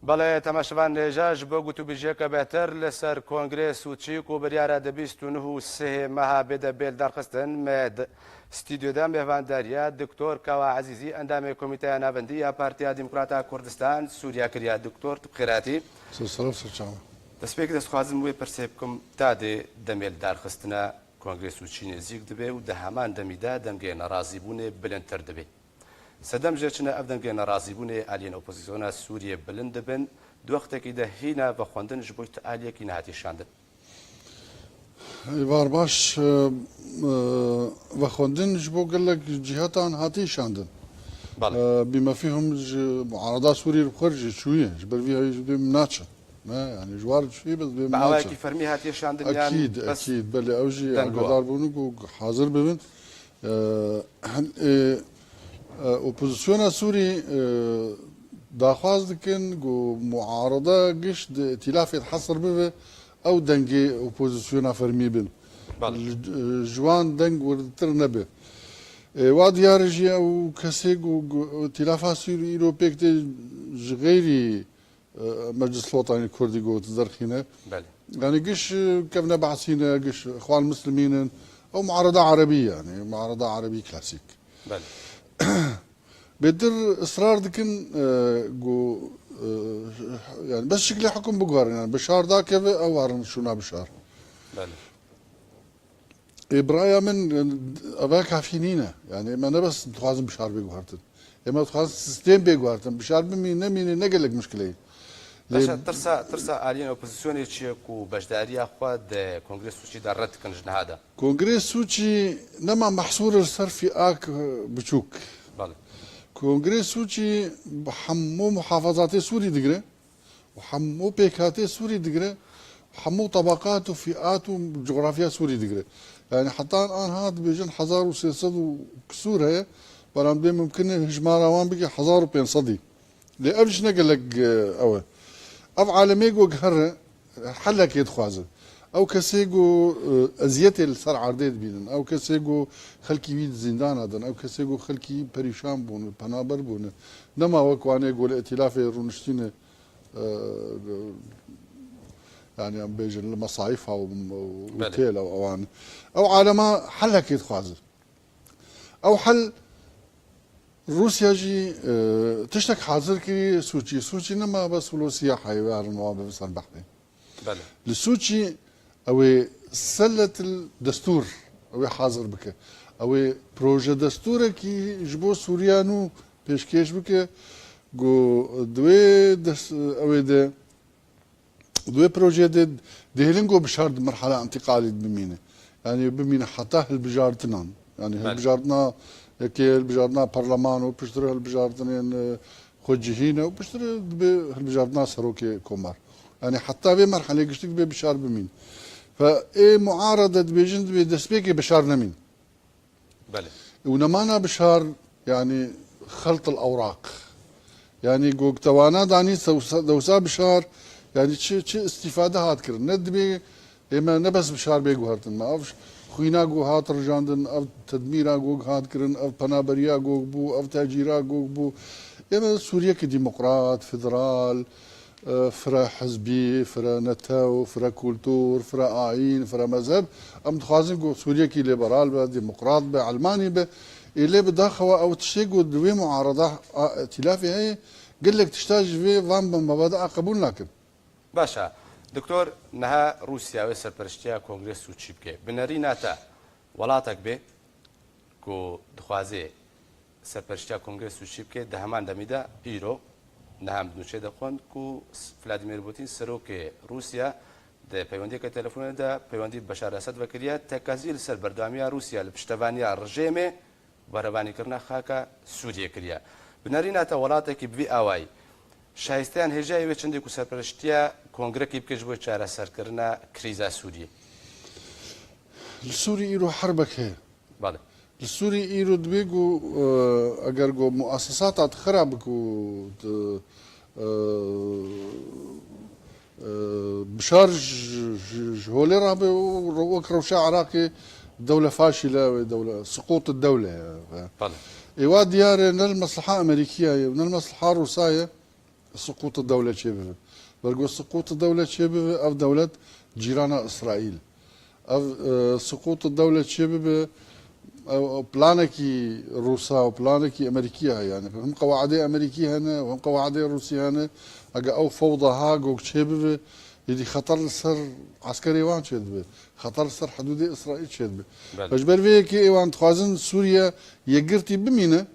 بەڵێ تەماشەوان نێژاش بۆ گوتوبیژێکە بەتر لەسەر کۆنگرێس و چیک و بریارە دەبیست و سێ مەها بێدە بێل دەرخستن مێد ستیدیۆدا میێڤانداریە دکتۆر کاوا عەزیزی ئەندامی کۆمیتەیە ناوەندی یا پارتیا دیموکراتە کوردستان سووریا کردیا دکتۆر بخێراتی دەستپێک دەستخوازم وێ پرسێ بکەم تا دێ دەمێل دارخستنە کۆنگرێس و چی نێزیک دەبێ و دە هەمان دەمیدا دەمگەێنە ڕازیبوونێ بلندتر دەبێت سەدەم ژێچنە ئەف دەنگێنە ڕازیبوونێ ئالین ئۆپۆزیسیۆنە سووریە بلند دەبن دووەختێکی دەهینە بە خوێندن ji بۆ ئالیەکی نهاتیشاندن بار باش بە خوێندن ji بۆ gelek cîhatan hatîşandin bîme fîhm ji muarada Sûrî xwe jî çûye ji ber vî ji bê min naçin yani ji war çûyê bez bê min awayekî fermî hatîşandin ekîd ekîd belê ew jî agadar bûn û hazir bibin Opozisyona Sûrî daxwaz dikin ku muarada giş di îtilafê hesir bibe ew dengê opozisyona fermî bin ji wan deng wirdir nebe wa diyar jî ew kesê ku îtilafa Sûrî îro pêk tê ji gêrî Meclis Lotanê Kurdî got zerxîne yani giş kevne behsîne giş Xwan Mislimînin ew muarada Erebî yani muarada Erebî klasîk بيدر اصرار دكن يعني بس شكلي حكم بقار يعني بشار ذاك او عارن شونا بشار برايا من اباك عفينينا يعني ما انا بس تخازن بشار بيقارتن اما تخازن سيستم بيقارتن بشار بمين نمين نقلك مشكله باش ترسا الين اوبوزيسيوني تشيكو بجداري اخوا د كونغرس سوتشي دارت كنجن هذا كونغرس سوتشي نما محصور الصرف اك بچوك كونغرس سوتشي حمو محافظات سوري دقره وحمو بيكات سوري دقره وحمو طبقات وفئات وجغرافيا سوري دقره يعني حتى الان هذا بيجن حزار وسيصد وكسور هي برام دي ممكن هجمارة وان بيجي حزار وبين صدي لأبش نقل لك أول أف عالمي جو قهر حلك يدخوازن او كسيجو ازيتي الصر عرديد بينن او كسيجو خلكي بيد زندان هذا او كسيجو خلكي بريشان بون بنابر بون نما وكواني يقول ائتلاف رونشتين يعني ام بيجن المصايف او اوتيل او اوان او عالما حلك يتخازن او حل روسيا جي تشتك حاضر كي سوتشي نما بس ولو سياحه يوار الموابه بس البحري لسوتشي او سلة الدستور او حاضر بك او بروجه دستور كي جبو سوريانو پیشکش بك جو دوي او ده دوي بروجه ده هلنگو بشارد مرحله انتقاليه بمينه يعني بمينه حتى البجارتنان يعني البجارتنا كي البجارتنا برلمان وبشتر البجارتنين خوجهينه وبشتر البجارتنا سروكي كومار يعني حتى بمرحله قشتك بشار بمين فايه معارضه بيجند بدسبيكي بشار نمين بله ونمانا بشار يعني خلط الاوراق يعني جوك توانا داني دوسا بشار يعني شي استفاده هات كر ندبي اما نبس بشار بيغوارتن ما افش خوينا جو هات رجاندن او تدميرا جو هات كرن او بنابريا جو بو او تاجيرا جو بو اما سوريا كديمقراط فيدرال فرا حزبي فرا نتاو فرا كولتور فرا آيين فرا مذهب ام تخازن جو سوريا كي ليبرال با ديمقراط با علماني با اللي بداخوا او تشيقو دوي معارضه ائتلافي هي قال لك تحتاج في فان مبادئ قبول لكن باشا دكتور نها روسيا وسر برشتيا كونغرس وتشيبكي بنريناتا ولاتك به كو دخوازي سرپرشتیا کۆنگرێس و چی بکەیت دەهەمان دەمیدا ئیرۆ نەهام بنووچێ دەخۆن و ڤلادیمیر پوتین سەرۆکێ رووسیا پەیوەندیەکە تەلەفۆنەدا پەیوەندی بەشار ئەسەد بەکردە تەکازی لەسەر بەردەوامیە رووسیا لە پشتەوانیا ڕژێمێ بەرەبانیکردنە خاکە سووریە کردە بنەریناتە وڵاتێکی بوی ئاوایی شایستیان هێژایی وێ چندێک و سەرپەرشتیە کۆنگرەکی بکەش بۆ چارەسەرکردنە کریزا سووریە سووری ئیرۆ حربەک هەیە بەڵێ السوري إيرو دبيجو أجرجو مؤسسات خرابك و بشارج هولي رابي وكروشا عراقي دولة فاشلة ودولة سقوط الدولة إيوا ديار من المصلحة الأمريكية من المصلحة الروسية سقوط الدولة شبه برجو سقوط الدولة شبه أو دولة جيران إسرائيل أو سقوط الدولة شبه أو بلانكي روسا وبلانكي أمريكية يعني هم قواعد أمريكية هنا وهم قواعد روسيا هنا أو فوضى هاج وشبه يدي خطر سر عسكري وان شدبه خطر سر حدود إسرائيل شدبه فجبر فيك إيوان تخازن سوريا يقرتي بمينة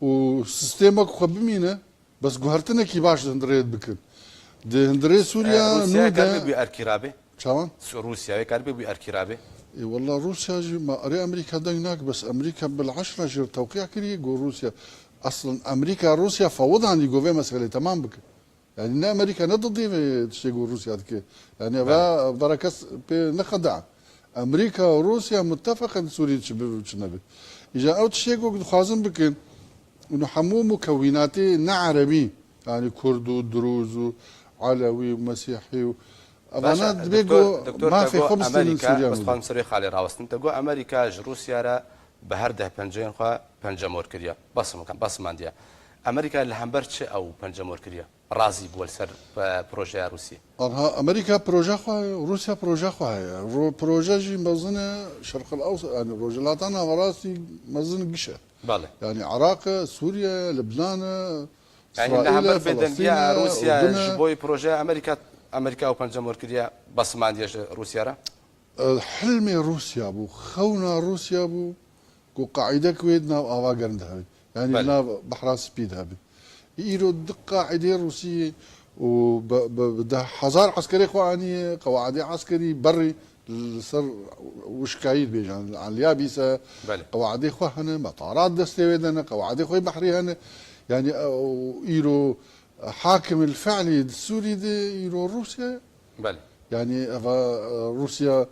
وسيستمك خو بمينة بس جوهرتنا كي باش هندريت بكن ده هندري سوريا روسيا كاربي بأركيرابي شلون؟ روسيا كاربي بأركيرابي اي والله روسيا ما اري امريكا هناك بس امريكا بالعشرة جر توقيع كري جو روسيا اصلا امريكا روسيا فوضها عن يجوفي مسألة تمام بك يعني ان امريكا ندضي تشيغو روسيا دك يعني بركس نخدع امريكا وروسيا متفقا سوريا شنبه اجا او تشيغو خازن بك انه حمو مكوناتي عربي يعني كرد ودروز وعلوي ومسيحي أنا دكتور ما في خمس أمريكا بس خام صريخ على راوستن تقول أمريكا روسيا را بهرده بنجين خا بنجمور كريا بس مكان بس مانديا أمريكا اللي همبرتش أو بنجمور كريا رازي بولسر بروجي روسيا أنا أمريكا بروجي خا روسيا بروجي خا بروجي جي مزنة شرق الأوسط يعني بروجلاتنا وراسي مزن قشة بالي يعني عراق سوريا لبنان يعني اللي فلسطين روسيا جبوي بروجي أمريكا أو بنجمور كريا بس مانديا روسيا را حلمي روسيا بو خونا روسيا بو كو قاعدة كويدنا أواجرنا يعني لا بحر سبيد هابي يرو دقة قاعدة روسية وبده حزار عسكري خوانية قواعد عسكري بري صار وشكايد بيجان عن اليابسة قواعد خوهنا مطارات دستويدنا قواعد خوي بحري هنا يعني يرو حاكم الفعلي السوري دي يرو روسيا بله يعني روسيا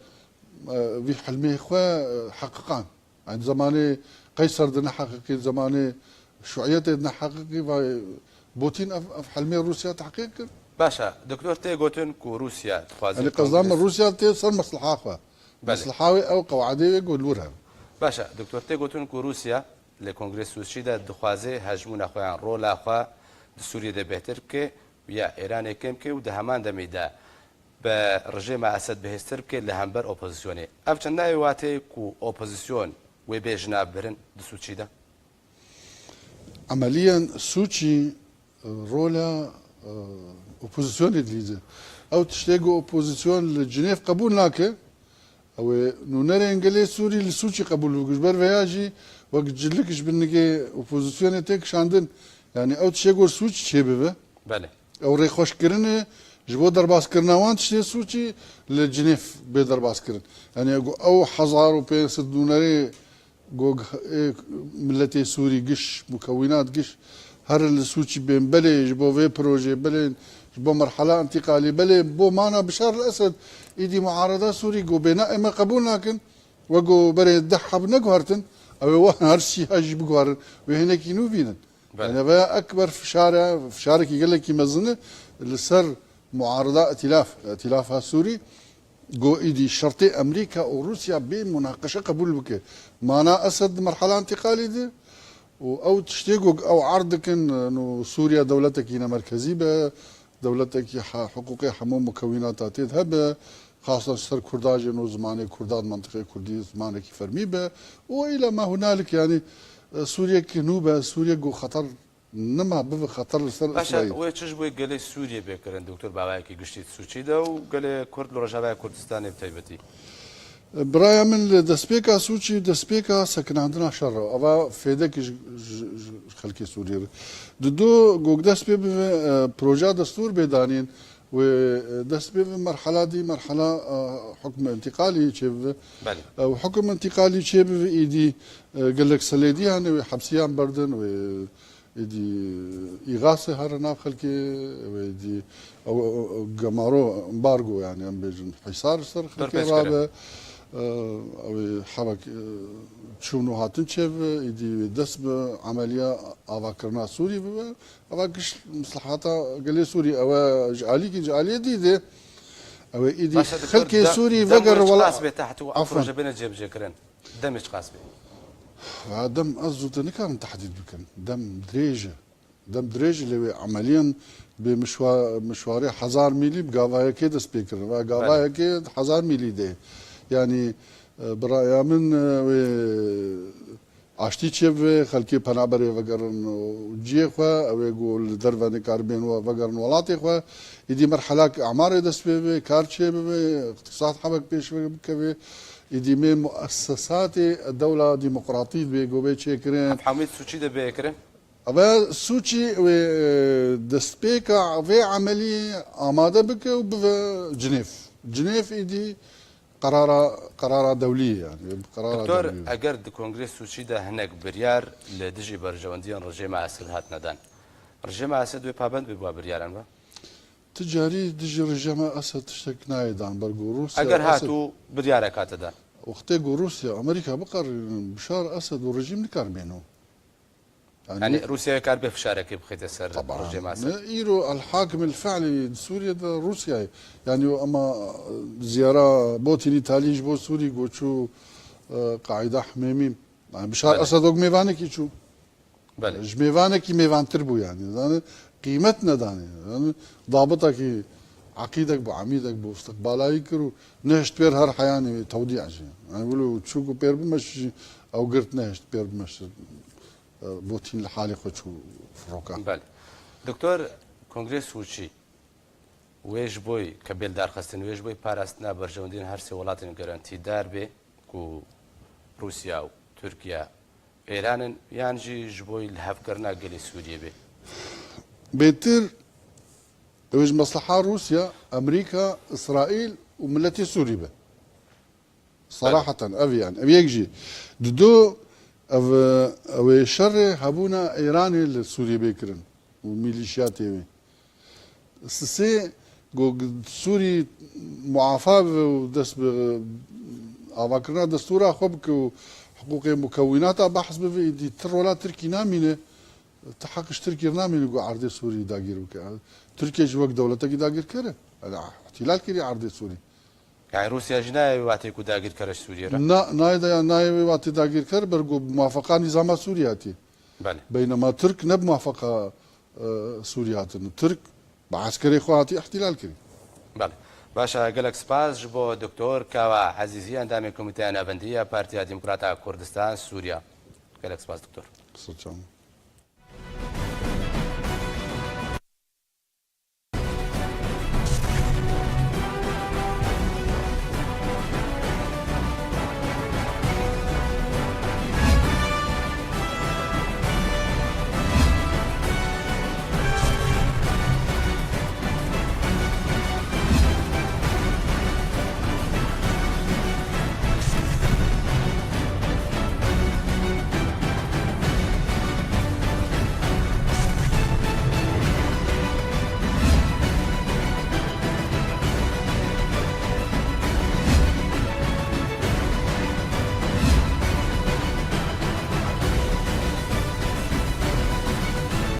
في حلمي خوا حققان عند زماني قيصر دنا حقيقي زماني شيوعية دنا حقيقي بوتين في حلمي روسيا تحقيق باشا دكتور تي قوتن كو روسيا تخوازي يعني قصدام روسيا تي صار مصلحة خوا مصلحة أو قواعدية يقول لورها باشا دكتور تي قوتن كو روسيا لكونغرس سوشيدا دخوازي هجمون أخوان رولا أخوا سوريا ده بهتر كي ويا إيران كم كي وده همان دميدا برجيم أسد بهستر كي لهمبر أوبوزيسيوني أفشان ناي واتي كو أوبوزيسيون وبيجنا برن دسوشيدا عمليا سوتشي رولا اوبوزيسيون ادليزه او تشتاقوا اوبوزيسيون لجنيف قبول ناكه او نونري انجلي سوري لسوتشي قبول جبر فياجي وقت جلكش بنكي اوبوزيسيون تك شاندن يعني او تشتاقوا سوتشي شبه بله او ري خوش كرنه جبو درباس كرناوان تشتي سوتشي لجنيف بدرباس كرن يعني او حزار وبيس دونري جوج ملتي سوري قش مكونات قش هر السوتشي بين بلي جبو في بروجي بلي جبو مرحله انتقالي بلي بو مانا بشار الاسد ايدي معارضه سوري جو بناء ما قبول لكن وجو بري دحب نقهرتن او هرشي هاجي بقهر وهناك ينو فينا يعني بقى اكبر في شارك يقول لك يمزنه اللي صار معارضه ائتلافها السوري جو ايدي شرطي امريكا وروسيا بمناقشه قبول بك مانا اسد مرحله انتقالي دي او تشتيقوا او عرضك انه سوريا دولتك هنا مركزيه دولتك حقوقي حمو مكوناتها تذهب خاصه سر كرداج انه زماني كرداد منطقه كرديه زمانك فرمي به والى ما هنالك يعني سوريا كنوبه سوريا جو خطر نما بخطر سر اسرائيل باشا ويتشبوي قال سوريا بكرن دكتور باواكي قشتي سوتشيدا وقال كرد لرجاء كردستان بتايبتي برايا من دسبيكا سوتشي دسبيكا سكن عندنا شر أبا فيدك خلكي سوريا دو جوج دسبي بروجا دستور بيدانين ودسبي مرحلة دي مرحلة حكم انتقالي شيف وحكم انتقالي شيف ايدي قال لك سليدي يعني حبسيان بردن و ايدي إغاثة هرنا خلكي ويدي او جمارو امبارجو يعني ام بيجن حصار صار خلكي رابع او حبك تشونو هاتنشيف يدي دسب عمليه افاكرنا سوري افاكش مصلحاتها قال لي سوري او جعلي دي او يدي خلكي سوري فقر ولا قاسبه تحت افرج بين الجيب جكرن دمج قاسبه دم أزود نكان تحديد بكن دم دريجة دم دريج اللي عمليا بمشواري 1000 ميلي بقافايا كي دس بيكر قافايا كي 1000 ميلي ده يعني برايا من اشتي تشيف خلكي بنابري وقرن جي خو او يقول درفاني كاربين وقرن ولاتي خو يدي مرحله اعمار دس بي كارتشي اقتصاد حبك بيش بكبي يدي من مؤسسات الدوله الديمقراطيه بيجو تشيكرين حميد سوتشي ده بيكره أبا سوتشي دستبيكا في عملية آمادة بك جنيف إيدي قرار دولية يعني قرار دكتور دولية. اگر د کنگرس سوچی ده هناك بريار لدجي برجونديان رجيم اسد هات ندان رجيم اسد و پابند بوا برياران با تجاري دجي رجما أسد تشتك نايدان برقو روسيا اگر هاتو بريارك هات دان وقتي روسيا أمريكا بقر بشار أسد ورجيم نكار بينه يعني روسيا كان بفشارك بخيت السر طبعا رجيم اسد ايرو الحاكم الفعلي سوريا ده روسيا يعني اما زياره بوتيني تاليج بو سوري قوتشو قاعده حميمي يعني بشار اسد وميفانك يشو بله جميفانك ميفان تربو يعني قيمتنا داني يعني ضابطك عقيدك بعميدك باستقبالاي كرو نهشت بير هر حياني توديع يعني يقولوا تشوكو بير بمش او قرت نهشت بير بمش بوتين لحالي خوشو فروكا بله دكتور کنگرس سوچی ویش بوی کبیل دار خستن ویش بوی پاراستنا برجوندین هر سه ولاتن گارانتی دار به کو روسیا و ترکیا ایران یانجی جبوی الهف کرنا گلی سوریه به بيتر ويش مصلحة روسيا أمريكا إسرائيل وملتي سوريا به صراحة أبي يعني أبي يجي دو أو شر هبونا إيراني لسوريا بيكرن وميليشيات يمي سي سوري معافاة ودس أفكرنا دستورة خبك وحقوق مكوناتها بحث بفيدي ترولا تركي نامينه تحقش تركي نامينه جو عرض سوري داغير وكا تركيا جوك دولتك داغير كره احتلال كري عرض سوري يعني روسيا جناي واتي كو داغير كرش سوريا نايدا ناي واتي داغير كر برغو موافقه نظام سورياتي بله بينما ترك نب موافقه سوريات ترك بعسكري خواتي احتلال كري بله باشا قالك سباس جبو دكتور كاوا عزيزي اندامي كوميتي انا بنديه بارتيا ديمقراطا كردستان سوريا قالك سباس دكتور